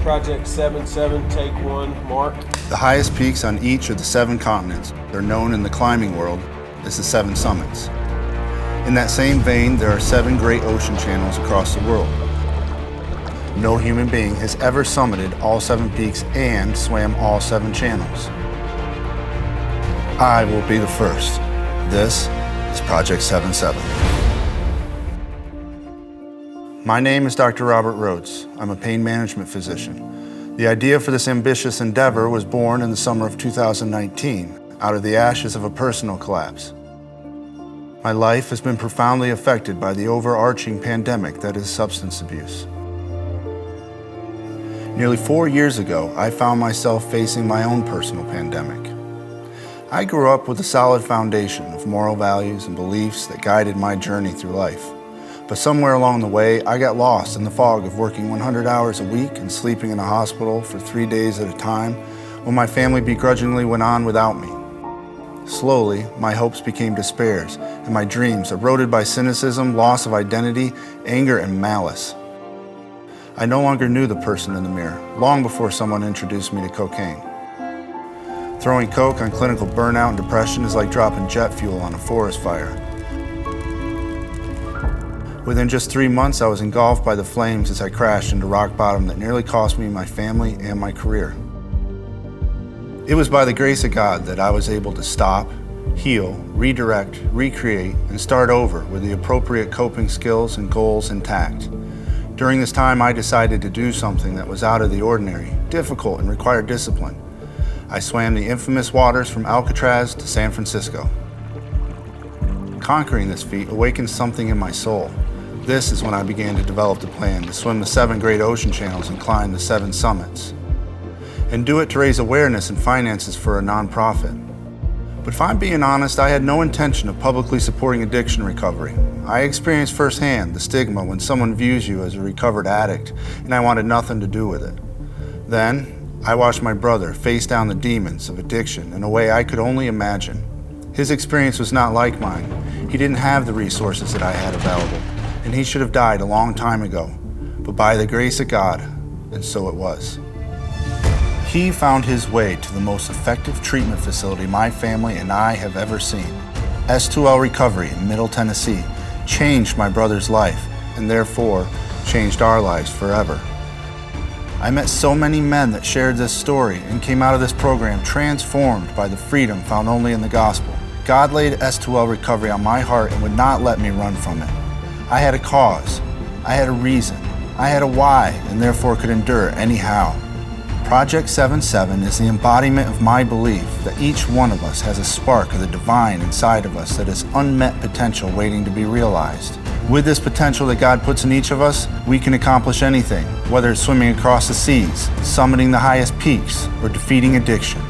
Project 77, take 1, Mark. The highest peaks on each of the 7 continents are known in the climbing world as the 7 summits. In that same vein, there are 7 great ocean channels across the world. No human being has ever summited all 7 peaks and swam all 7 channels. I will be the first. This is Project 77. My name is Dr. Robert Rhoades. I'm a pain management physician. The idea for this ambitious endeavor was born in the summer of 2019, out of the ashes of a personal collapse. My life has been profoundly affected by the overarching pandemic that is substance abuse. Nearly 4 years ago, I found myself facing my own personal pandemic. I grew up with a solid foundation of moral values and beliefs that guided my journey through life. But somewhere along the way, I got lost in the fog of working 100 hours a week and sleeping in a hospital for 3 days at a time, when my family begrudgingly went on without me. Slowly, my hopes became despairs, and my dreams eroded by cynicism, loss of identity, anger, and malice. I no longer knew the person in the mirror, long before someone introduced me to cocaine. Throwing coke on clinical burnout and depression is like dropping jet fuel on a forest fire. Within just 3 months, I was engulfed by the flames as I crashed into rock bottom that nearly cost me my family and my career. It was by the grace of God that I was able to stop, heal, redirect, recreate, and start over with the appropriate coping skills and goals intact. During this time, I decided to do something that was out of the ordinary, difficult, and required discipline. I swam the infamous waters from Alcatraz to San Francisco. Conquering this feat awakened something in my soul. This is when I began to develop the plan to swim the 7 great ocean channels and climb the 7 summits, and do it to raise awareness and finances for a nonprofit. But if I'm being honest, I had no intention of publicly supporting addiction recovery. I experienced firsthand the stigma when someone views you as a recovered addict, and I wanted nothing to do with it. Then, I watched my brother face down the demons of addiction in a way I could only imagine. His experience was not like mine. He didn't have the resources that I had available, and he should have died a long time ago. But by the grace of God, and so it was. He found his way to the most effective treatment facility my family and I have ever seen. S2L Recovery in Middle Tennessee changed my brother's life, and therefore changed our lives forever. I met so many men that shared this story and came out of this program transformed by the freedom found only in the gospel. God laid S2L Recovery on my heart and would not let me run from it. I had a cause, I had a reason, I had a why, and therefore could endure anyhow. Project 77 is the embodiment of my belief that each one of us has a spark of the divine inside of us that is unmet potential waiting to be realized. With this potential that God puts in each of us, we can accomplish anything, whether it's swimming across the seas, summiting the highest peaks, or defeating addiction.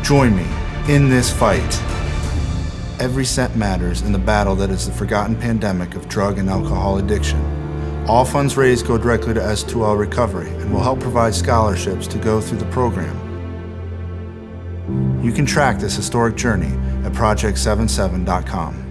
Join me in this fight. Every cent matters in the battle that is the forgotten pandemic of drug and alcohol addiction. All funds raised go directly to S2L Recovery and will help provide scholarships to go through the program. You can track this historic journey at project77.com.